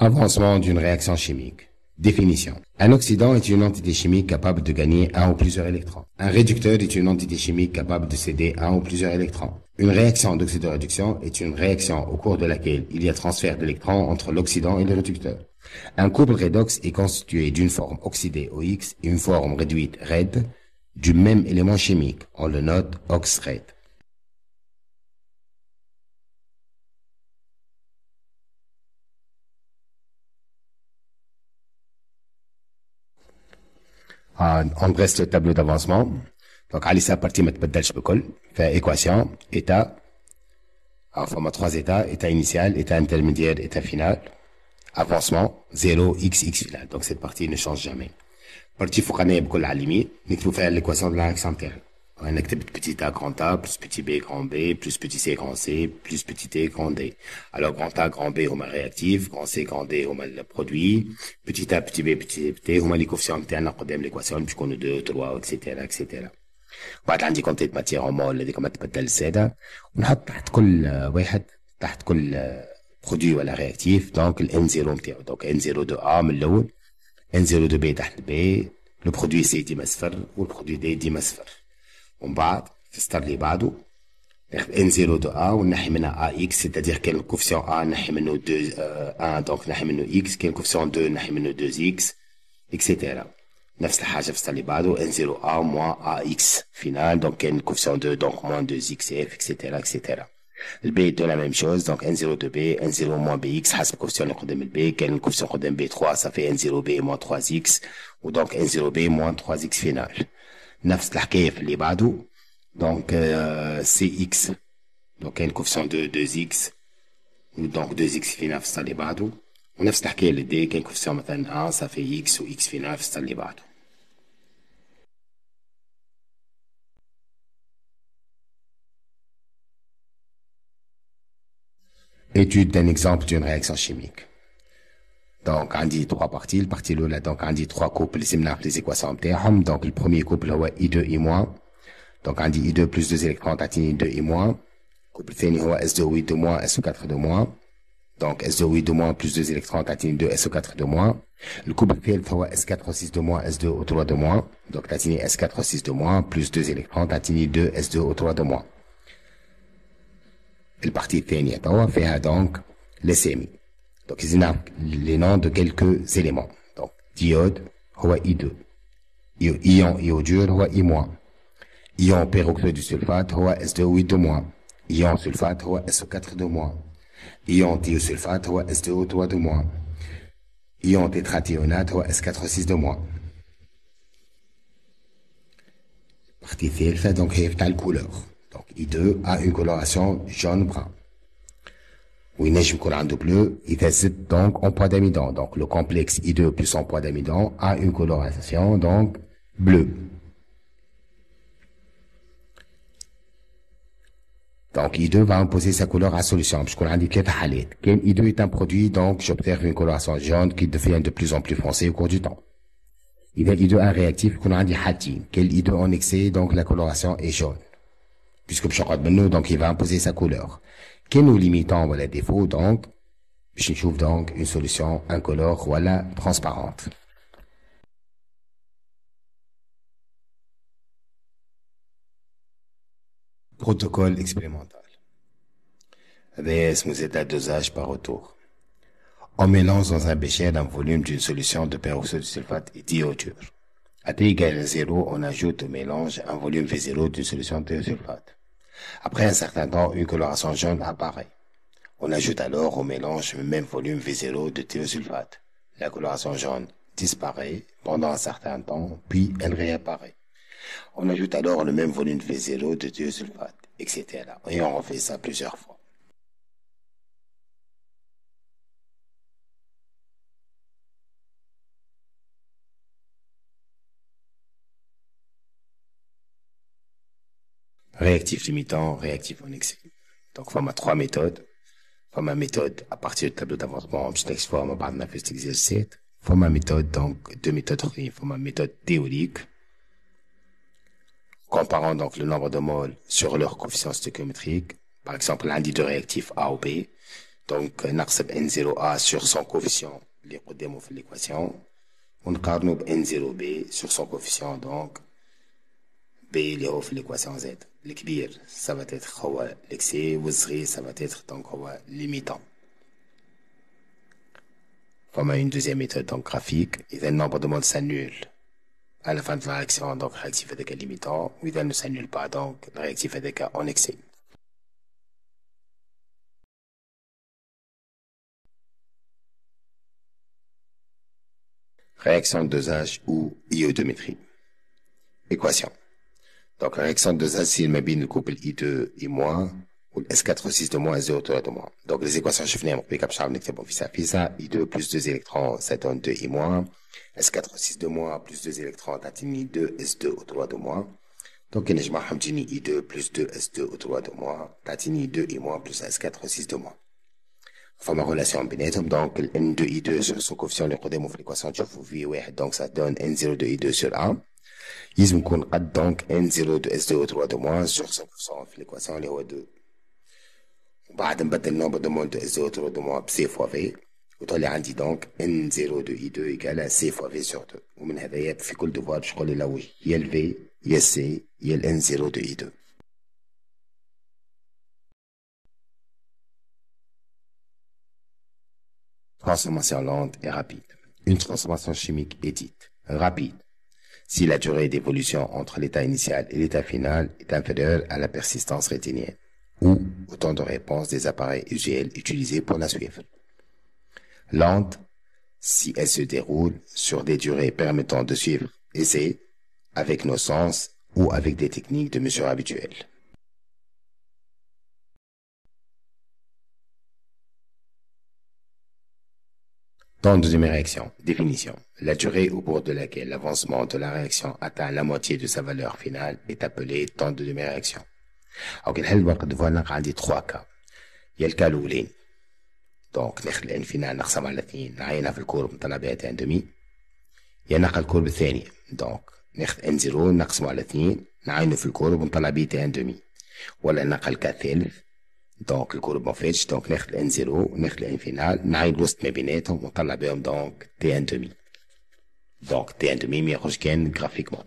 Avancement d'une réaction chimique. Définition. Un oxydant est une entité chimique capable de gagner un ou plusieurs électrons. Un réducteur est une entité chimique capable de céder un ou plusieurs électrons. Une réaction d'oxydoréduction est une réaction au cours de laquelle il y a transfert d'électrons entre l'oxydant et le réducteur. Un couple redox est constitué d'une forme oxydée OX et une forme réduite RED du même élément chimique. On le note OX-RED. On dresse le tableau d'avancement. Donc, à l'issa partie ما تبدلش بكل. fait équation, état. Alors, format 3 états. État initial, état intermédiaire, état final. Avancement, 0, x, x final. Donc, cette partie ne change jamais. Partie فوقانية بكل على اليمين. نكتبوا فيها l'équation de la réaction interne. On active petit a grand A, plus petit b grand B, plus petit c grand C, plus petit t grand D. Alors, grand A, grand B, هما réactif, grand C, grand D, هما le produit, petit a, petit b, petit t, هما les coefficients internes قدام l'équation, باش يكونوا 2, 3, etc., etc. وبعد عندي كونتيت ماتير en mol, اللي ما تبدل السادة، ونحط تحت كل واحد، تحت كل برودوي ولا رياكتيف، دونك ال N0 نتاعو، دونك N0 de A من الأول، N0 de B تحت B، le produit C ديما صفر، والبرودوي D ديما صفر. ومن بعد في السطر اللي بعده ناخذ N0 de A ونحي منها AX c'est-à-dire كان الكوفيسيون A نحي منه 2 1 دونك نحي منه X كان الكوفيسيون 2 نحي منه 2X etc. نفس الحاجة في السطر اللي بعده N0A moins AX final donc كان الكوفيسيون 2 donc moins 2XF etc. etc. البي de la même chose donc N0 de B N0 moins BX حسب الكوفيسيون اللي قدام البي كان الكوفيسيون قدام B3 ça fait N0B moins 3X ودونك N0B moins 3X final. نفس الحكاية في اللي بعده donc CX donc كاين coefficient de 2X donc 2X فينا في السطر اللي بعده ونفس الحكاية للدي كاين coefficient مثلا 1 ça fait X و X فينا في السطر اللي بعده. Étude d'un exemple d'une réaction chimique. Donc عندي trois parties. La partie الأولى donc عندي trois couples لازم نعرف les équations نتاعهم. Donc le premier couple هو I2 I-. Donc عندي I2 plus 2 électrons تعطيني 2 I-. الكوبل الثاني هو S2 I2-, SO4 2-. Donc S2 I2- plus 2 électrons تعطيني 2 SO4 2-. الكوبل الثالث هو S4 6-, S2O3 2-. Donc تعطيني S4 6-, plus 2 électrons تعطيني 2 S2O3 2-. البارتي الثانية توا فيها donc les sémis. Donc ils ont les noms de quelques éléments. Donc diode هو I2. Ion iodure هو I-. Ion peroxyde du sulfate هو S2O 2-. Ion sulfate هو SO4 2-. Ion thiosulfate هو S2O3 2-. Ion tétrathionate هو S4 6-. Partie الثالثة donc هي بتاع الكولور. Donc I2 a une coloration jaune-brun. وينجم يكون عنده bleu إذا زد donc en poids d'amidon. Donc le complexe I2 plus en poids d'amidon a une coloration donc bleue. Donc I2 va imposer sa couleur à solution. Parce qu'on a dit ثلاثة حالات. كان I2 est un produit donc j'observe une coloration jaune qui devient de plus en plus foncée au cours du temps. إذا I2 un réactif qu'on a dit حالتين. Quel I2 en excès donc la coloration est jaune. Puisque باش نقعد منه donc il va imposer sa couleur. كانوا limitants ولا défaut donc باش نشوف donc une solution incolore ولا transparente. Protocole expérimental. هذا اسمه état de dosage par retour. On mélange dans un bécher d'un volume d'une solution de peroxyde de sulfate et d'iodure. À t égale à 0, on ajoute au mélange un volume V0 d'une solution de thiosulfate. Après un certain temps, une coloration jaune apparaît. On ajoute alors au mélange le même volume V0 de thiosulfate. La coloration jaune disparaît pendant un certain temps, puis elle réapparaît. On ajoute alors le même volume V0 de thiosulfate, etc. Et on refait ça plusieurs fois. Réactif limitant, réactif en excès. Donc, on a trois méthodes. فما méthode à partir du tableau d'avancement باش نكتشفوها مع بعضنا في الاكزرسيس. فما méthode donc deux méthodes اخرين. فما méthode théorique comparant donc le nombre de moles sur leur coefficient stoichiométrique. Par exemple عندي deux réactifs A ou B دونك نقسم n0a sur son coefficient اللي قدامه في l'équation ونقارنه ب n0b sur son coefficient donc b اللي هو في l'équation z. الكبير ça va être هو l'excès والصغير ça va être donc هو limitant. Comme une deuxième méthode donc graphique, إذا النومبر دو مول s'annule à la fin de la réaction donc réactif هذاك limitant وإذا ne s'annule pas donc le réactif هذاك en excès. Réaction de dosage ou iodométrie. Équation. Donc la réaction de dosage c'est ما بين الكوبل I2 I- ou S4 6 moins S0 3 donc les équations شفناهم قبل باش نعاود نكتبهم في ça I2 plus 2 électrons ça donne 2 I- S4 6 plus 2 électrons تعطيني 2 S2 au 3 donc كي نجمعهم تجيني I2 plus 2 S2 au 3 تعطيني 2 I- plus S4 6 فما relation بيناتهم donc N2I2 sur son coefficient اللي قدامه في l'équation تشوفوا في واحد donc ça donne N0 de I2 sur 1 يلزم يكون قد donc N0 de S2 au 3 sur son coefficient في l'équation اللي هو 2 وبعد نبدل النومبر دو مول دو S2 au 3 ب C fois V وتولي عندي donc N0 de I2 égale C fois V sur 2 ومن هذايا في كل devoir باش تقول لي لو يا ال V يا C يا ال N0 de I2. Transformation lente et rapide. Une transformation chimique est dite rapide si la durée d'évolution entre l'état initial et l'état final est inférieure à la persistance rétinienne ou au temps de réponse des appareils usuels utilisés pour la suivre. Lente si elle se déroule sur des durées permettant de suivre essai avec nos sens ou avec des techniques de mesure habituelles. Temps de demi-réaction. Définition. La durée au cours de laquelle l'avancement de la réaction atteint la moitié de sa valeur finale est appelé temps de demi-réaction. Donc, il y a 3 cas. Il y a le cas الأولين. Donc, ناخذ الان فينال نقسم على 2 نعينها في الكورب نطلع بها تان دومي. يا ناخذ الكورب الثانية. Donc, ناخذ n0 نقسمه على 2 نعينه في الكورب ونطلع بيه تان دومي. ولا ناخذ الكا الثالث. دونك الكورب ما فاتش دونك ناخذ ان 0 وناخذ الان فينال نعيد الوسط ما بيناتهم ونطلع بهم دونك تي ان دومي. دونك تي ان دومي ما يخرج كان جرافيكمون.